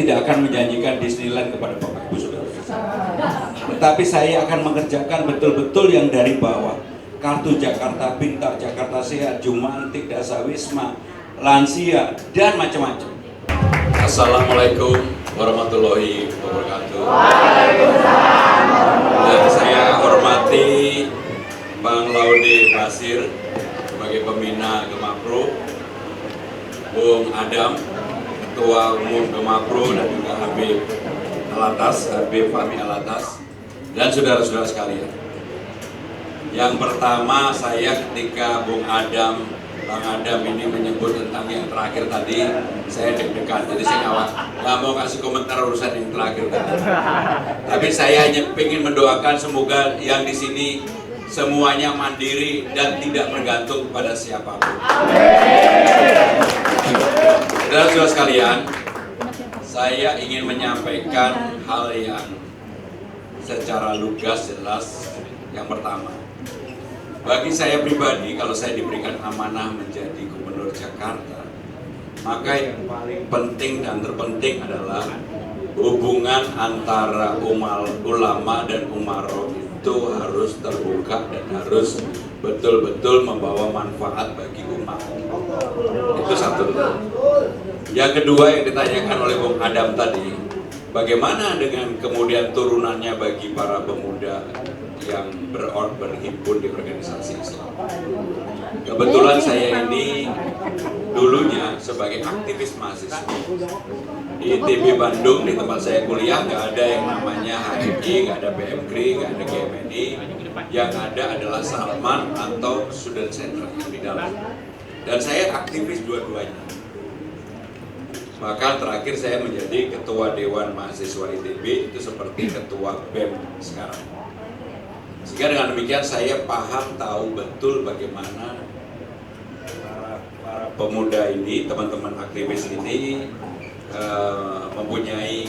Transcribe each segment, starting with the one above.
tidak akan menjanjikan Disneyland kepada Bapak Ibu Saudara. Tetapi saya akan mengerjakan betul-betul yang dari bawah. Kartu Jakarta Pintar, Jakarta Sehat, Jumantik, Dasawisma, lansia, dan macam-macam. Assalamualaikum warahmatullahi wabarakatuh. Waalaikumsalam. Dan saya hormati Bang Laude Basir sebagai pembina Gemapro, Bung Adam, Ketua Umum Gemapro, dan juga Habib Alatas, Habib Fahmi Alatas, dan saudara-saudara sekalian. Yang pertama, saya ketika Bung Adam, Bang Adam ini menyebut tentang yang terakhir tadi, saya deg-degan, jadi saya nggak mau kasih komentar urusan yang terakhir tadi. Tapi saya hanya ingin mendoakan semoga yang di sini semuanya mandiri dan tidak bergantung pada siapapun. Saudara-saudara sekalian, saya ingin menyampaikan hal yang secara lugas jelas. Yang pertama, bagi saya pribadi, kalau saya diberikan amanah menjadi Gubernur Jakarta, maka yang paling penting dan terpenting adalah hubungan antara ulama dan umaro itu harus terbuka dan harus betul-betul membawa manfaat bagi umat. Itu satu. Yang kedua yang ditanyakan oleh Bung Adam tadi, bagaimana dengan kemudian turunannya bagi para pemuda yang berhimpun di organisasi Islam. Kebetulan saya ini dulunya sebagai aktivis mahasiswa di ITB Bandung, di tempat saya kuliah, nggak ada yang namanya HMI, nggak ada PMKRI, nggak ada GMNI. Yang ada adalah Salman atau Student Center yang di dalam. Dan saya aktivis dua-duanya. Maka terakhir saya menjadi Ketua Dewan Mahasiswa ITB, itu seperti Ketua BEM sekarang. Sehingga dengan demikian saya paham, tahu betul bagaimana para pemuda ini, teman-teman aktivis ini mempunyai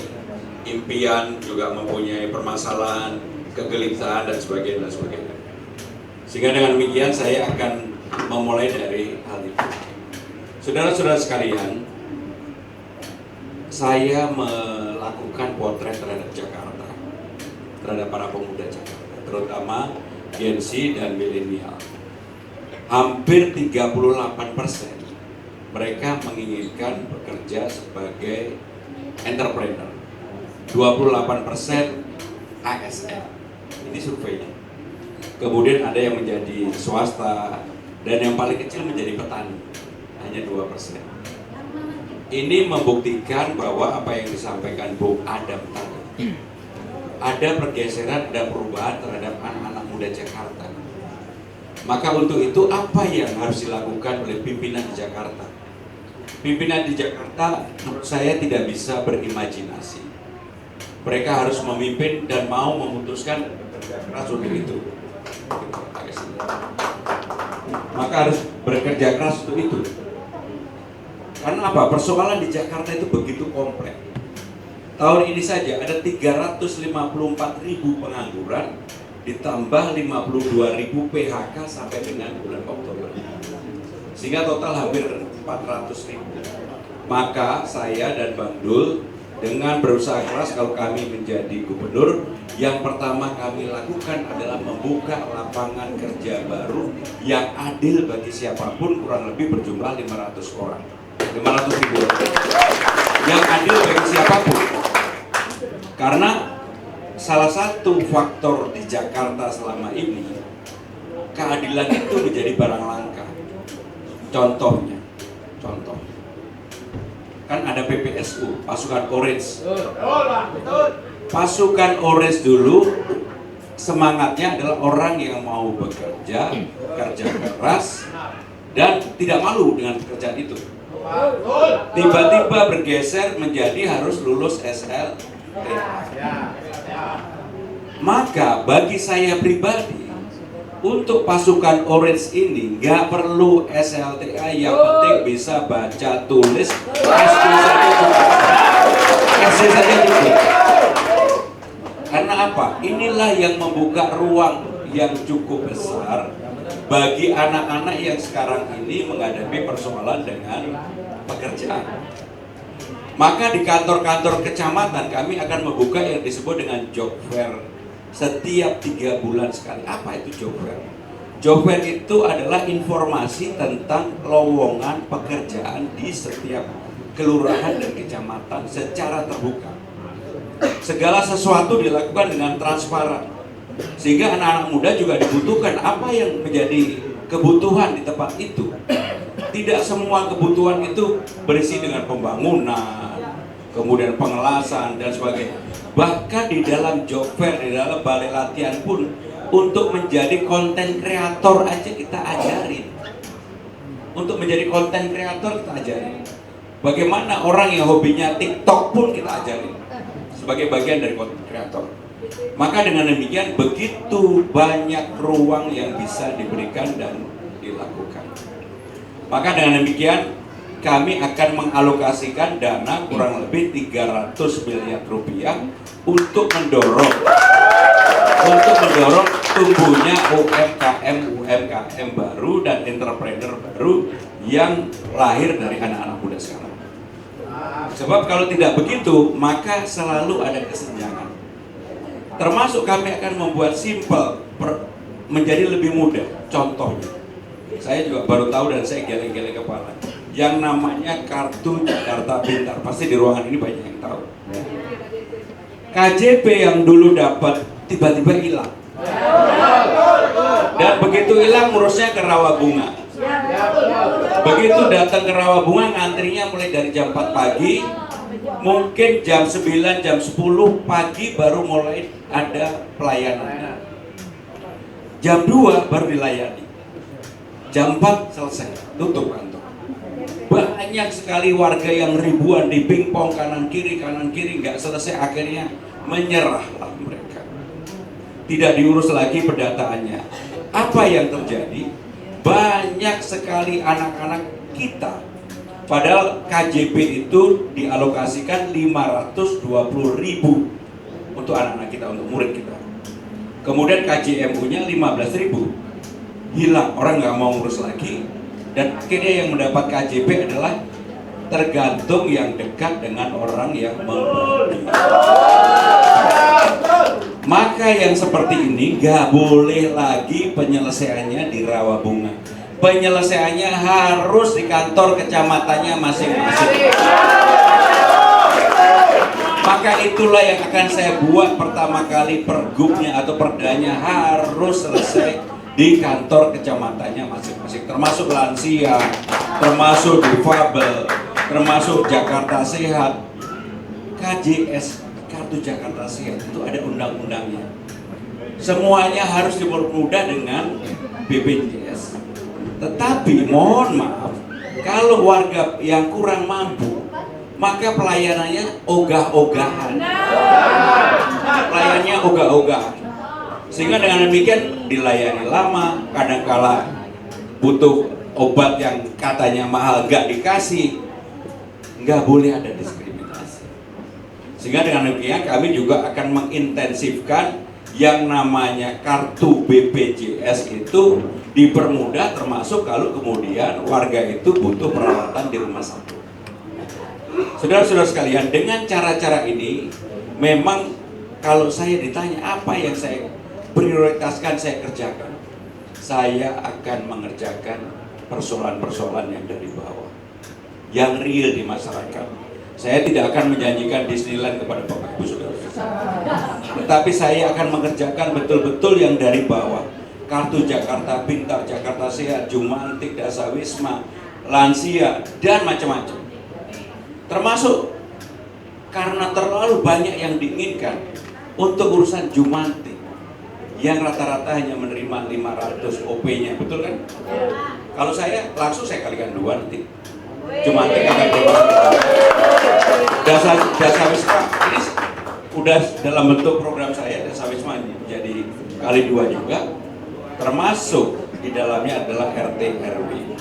impian, juga mempunyai permasalahan, kegelisahan dan sebagainya. Sehingga dengan demikian saya akan memulai dari hal itu. Saudara-saudara sekalian, saya melakukan potret terhadap Jakarta, terhadap para pemuda Jakarta, terutama Gen Z dan milenial. Hampir 38% mereka menginginkan bekerja sebagai entrepreneur, 28% ASN. Ini surveinya. Kemudian ada yang menjadi swasta, dan yang paling kecil menjadi petani, hanya 2%. Ini membuktikan bahwa apa yang disampaikan Bung Adam tadi, ada pergeseran, ada perubahan terhadap anak-anak muda Jakarta. Maka untuk itu apa yang harus dilakukan oleh pimpinan di Jakarta? Pimpinan di Jakarta menurut saya tidak bisa berimajinasi. Mereka harus memimpin dan mau memutuskan bekerja keras untuk itu. Maka harus bekerja keras untuk itu. Karena apa? Persoalan di Jakarta itu begitu kompleks. Tahun ini saja ada 354.000 pengangguran, ditambah 52.000 PHK sampai dengan bulan Oktober. Sehingga total hampir 400.000. Maka saya dan Bang Dul dengan berusaha keras, kalau kami menjadi gubernur, yang pertama kami lakukan adalah membuka lapangan kerja baru yang adil bagi siapapun, kurang lebih berjumlah 500 orang. 500.000 orang. Yang adil bagi siapapun. Karena salah satu faktor di Jakarta selama ini, keadilan itu menjadi barang langka. Contoh, kan ada PPSU, pasukan Orange. Pasukan Orange dulu semangatnya adalah orang yang mau bekerja, kerja keras, dan tidak malu dengan pekerjaan itu. Tiba-tiba bergeser menjadi harus lulus SLTA. Maka bagi saya pribadi, untuk pasukan Orange ini nggak perlu SLTA, yang penting bisa baca tulis, SD saja cukup. Karena apa? Inilah yang membuka ruang yang cukup besar bagi anak-anak yang sekarang ini menghadapi persoalan dengan pekerjaan. Maka di kantor-kantor kecamatan kami akan membuka yang disebut dengan job fair setiap 3 bulan sekali. Apa itu job fair? Job fair itu adalah informasi tentang lowongan pekerjaan di setiap kelurahan dan kecamatan secara terbuka. Segala sesuatu dilakukan dengan transparan, sehingga anak-anak muda juga dibutuhkan apa yang menjadi kebutuhan di tempat itu. Tidak semua kebutuhan itu berisi dengan pembangunan, kemudian pengelasan dan sebagainya. Bahkan di dalam job fair, di dalam balai latihan pun, untuk menjadi konten kreator aja kita ajarin. Untuk menjadi konten kreator kita ajarin. Bagaimana orang yang hobinya TikTok pun kita ajarin sebagai bagian dari konten kreator. Maka dengan demikian begitu banyak ruang yang bisa diberikan dan dilakukan. Maka dengan demikian kami akan mengalokasikan dana kurang lebih 300 miliar rupiah untuk mendorong tumbuhnya UMKM baru dan entrepreneur baru yang lahir dari anak-anak muda sekarang. Sebab kalau tidak begitu, maka selalu ada kesenjangan. Termasuk kami akan membuat simple menjadi lebih mudah. Contohnya, saya juga baru tahu dan saya geleng-geleng kepala. Yang namanya Kartu Jakarta Pintar, pasti di ruangan ini banyak yang tahu. KJP yang dulu dapat tiba-tiba hilang. Dan begitu hilang ngurusnya ke Rawabunga. Begitu datang ke Rawabunga ngantrinya mulai dari jam 4 pagi, mungkin jam 9, jam 10 pagi baru mulai ada pelayanannya. Jam 2 baru dilayani. Jam 4 selesai, tutup kantor. Banyak sekali warga yang ribuan di pingpong kanan kiri nggak selesai, akhirnya menyerahlah mereka. Tidak diurus lagi pendataannya. Apa yang terjadi? Banyak sekali anak-anak kita, padahal KJP itu dialokasikan 520.000 untuk anak-anak kita, untuk murid kita. Kemudian KJMU-nya 15.000. Hilang, orang nggak mau ngurus lagi, dan akhirnya yang mendapat KJP adalah tergantung yang dekat dengan orang yang memberi. Maka yang seperti ini nggak boleh lagi penyelesaiannya di Rawabunga. Penyelesaiannya harus di kantor kecamatannya masing-masing. Maka itulah yang akan saya buat pertama kali, pergubnya atau perdanya harus selesai di kantor kecamatannya masing-masing, termasuk lansia, termasuk difabel, termasuk Jakarta Sehat. KJS, Kartu Jakarta Sehat, itu ada undang-undangnya. Semuanya harus dipermudah dengan BPJS. Tetapi mohon maaf, kalau warga yang kurang mampu, maka pelayanannya ogah-ogahan. Pelayanannya ogah-ogahan. Sehingga dengan demikian dilayani lama, kadangkala butuh obat yang katanya mahal gak dikasih. Nggak boleh ada diskriminasi. Sehingga dengan demikian kami juga akan mengintensifkan yang namanya kartu BPJS itu dipermudah, termasuk kalau kemudian warga itu butuh perawatan di rumah sakit. Saudara-saudara sekalian, dengan cara-cara ini memang kalau saya ditanya apa yang saya prioritaskan, saya kerjakan. Saya akan mengerjakan persoalan-persoalan yang dari bawah, yang real di masyarakat. Saya tidak akan menjanjikan Disneyland kepada Bapak Ibu Saudara, tetapi saya akan mengerjakan betul-betul yang dari bawah. Kartu Jakarta Pintar, Jakarta Sehat, Jumantik, Dasawisma, lansia, dan macam-macam. Termasuk karena terlalu banyak yang diinginkan untuk urusan Jumantik, yang rata-rata hanya menerima 500 OP-nya, betul kan? Kalau saya langsung saya kalikan 2 nanti. Jumantik akan terima. Dasawisma ini udah dalam bentuk program saya, Dasawisma jadi kali 2 juga. Termasuk di dalamnya adalah RT RW.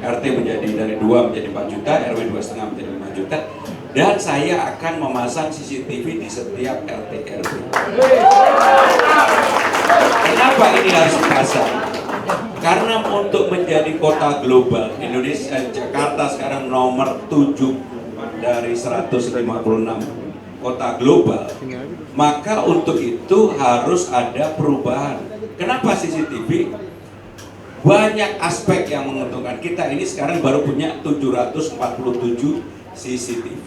RT menjadi dari 2 menjadi 4 juta, RW 2,5 menjadi 5 juta. Dan saya akan memasang CCTV di setiap RT RW. Kenapa ini harus dipasang? Karena untuk menjadi kota global, Indonesia, Jakarta sekarang nomor 7 dari 156 kota global, maka untuk itu harus ada perubahan. Kenapa CCTV? Banyak aspek yang menguntungkan. Kita ini sekarang baru punya 747 CCTV.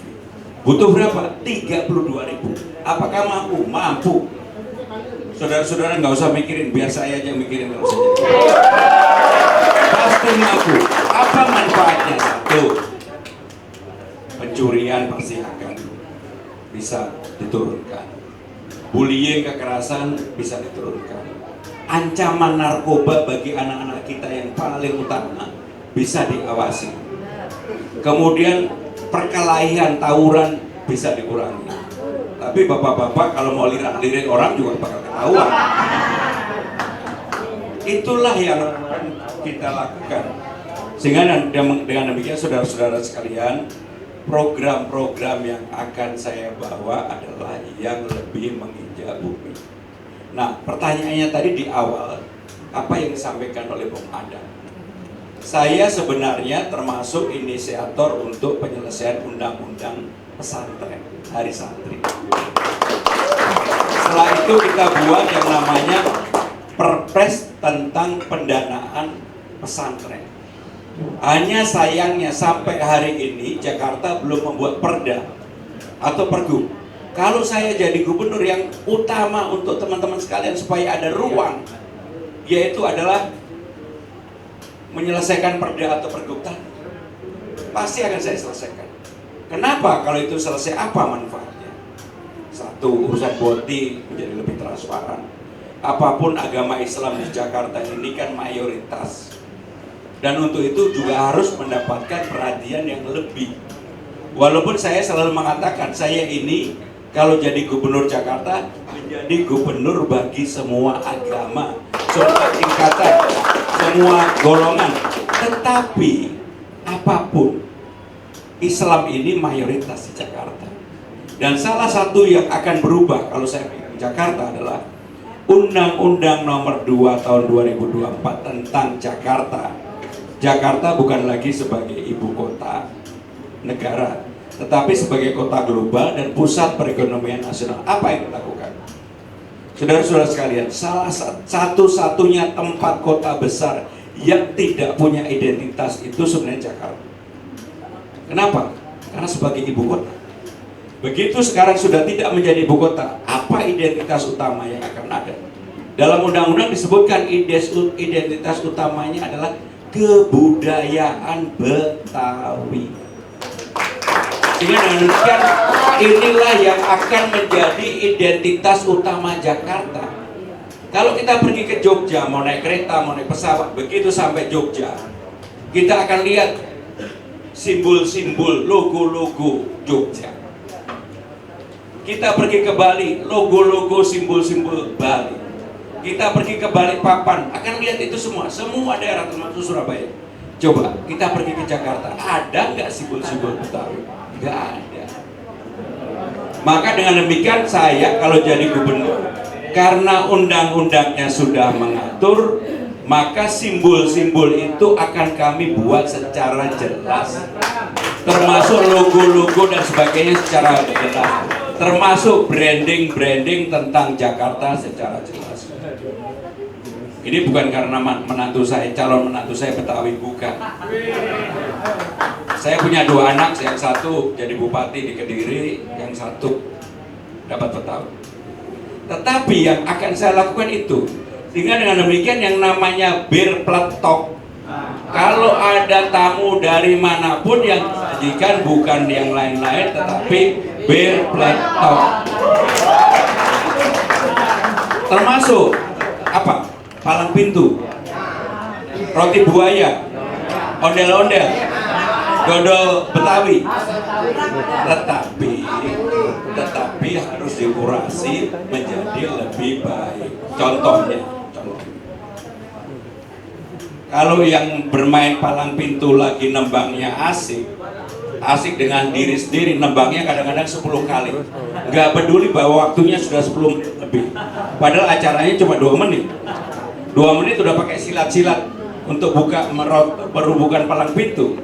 Butuh berapa? 32.000. Apakah mampu? Mampu. Saudara-saudara nggak usah mikirin, biar saya aja mikirin kalau saya jadi. Pasti mampu. Apa manfaatnya? Satu, pencurian pasti akan bisa diturunkan. Bullying, kekerasan bisa diturunkan. Ancaman narkoba bagi anak-anak kita yang paling utama bisa diawasi. Kemudian perkelahian, tawuran bisa dikurangi. Tapi bapak-bapak kalau mau lirik orang juga bakal ketahuan. Itulah yang kita lakukan. Sehingga dengan demikian saudara-saudara sekalian, program-program yang akan saya bawa adalah yang lebih menginjak bumi. Nah, pertanyaannya tadi di awal, apa yang disampaikan oleh Bung Adam? Saya sebenarnya termasuk inisiator untuk penyelesaian undang-undang pesantren, hari santri. Setelah itu kita buat yang namanya Perpres tentang pendanaan pesantren. Hanya sayangnya sampai hari ini Jakarta belum membuat perda atau pergub. Kalau saya jadi gubernur, yang utama untuk teman-teman sekalian supaya ada ruang, yaitu adalah menyelesaikan perda atau pergub tadi. Pasti akan saya selesaikan. Kenapa? Kalau itu selesai, apa manfaatnya? Satu, urusan boti menjadi lebih transparan. Apapun agama Islam di Jakarta ini kan mayoritas. Dan untuk itu juga harus mendapatkan perhatian yang lebih. Walaupun saya selalu mengatakan, saya ini kalau jadi gubernur Jakarta, menjadi gubernur bagi semua agama, semua tingkatan, semua golongan. Tetapi apapun, Islam ini mayoritas di Jakarta. Dan salah satu yang akan berubah kalau saya di Jakarta adalah Undang-Undang Nomor 2 Tahun 2024 tentang Jakarta. Jakarta bukan lagi sebagai ibu kota negara, tetapi sebagai kota global dan pusat perekonomian nasional. Apa yang kita lakukan? Saudara-saudara sekalian, salah satu-satunya tempat kota besar yang tidak punya identitas itu sebenarnya Jakarta. Kenapa? Karena sebagai ibu kota. Begitu sekarang sudah tidak menjadi ibu kota, apa identitas utama yang akan ada? Dalam undang-undang disebutkan identitas utamanya adalah kebudayaan Betawi. Sehingga dengan demikian, inilah yang akan menjadi identitas utama Jakarta. Kalau kita pergi ke Jogja, mau naik kereta, mau naik pesawat, begitu sampai Jogja, kita akan lihat simbol-simbol, logo-logo Jogja. Kita pergi ke Bali, logo-logo, simbol-simbol Bali. Kita pergi ke Balikpapan, akan lihat itu semua daerah termasuk Surabaya. Coba kita pergi ke Jakarta, ada nggak simbol-simbol Betawi? Nggak ada. Maka dengan demikian saya kalau jadi gubernur, karena undang-undangnya sudah mengatur, maka simbol-simbol itu akan kami buat secara jelas, termasuk logo-logo dan sebagainya secara jelas, termasuk branding tentang Jakarta secara jelas. Ini bukan karena calon menantu saya Betawi, bukan. Saya punya 2 anak, yang satu jadi bupati di Kediri, yang satu dapat Betawi. Tetapi yang akan saya lakukan itu, sehingga dengan demikian yang namanya bir pletok, kalau ada tamu dari manapun yang disajikan bukan yang lain-lain, tetapi bir pletok. Termasuk apa? Palang pintu, roti buaya, ondel-ondel, dodol Betawi. Tetapi harus dikurasi menjadi lebih baik. Contohnya, kalau yang bermain palang pintu lagi nembangnya asik dengan diri sendiri, nembangnya kadang-kadang 10 kali, nggak peduli bahwa waktunya sudah 10 menit lebih, padahal acaranya cuma 2 menit. 2 menit udah pakai silat-silat untuk buka merubuhkan palang pintu.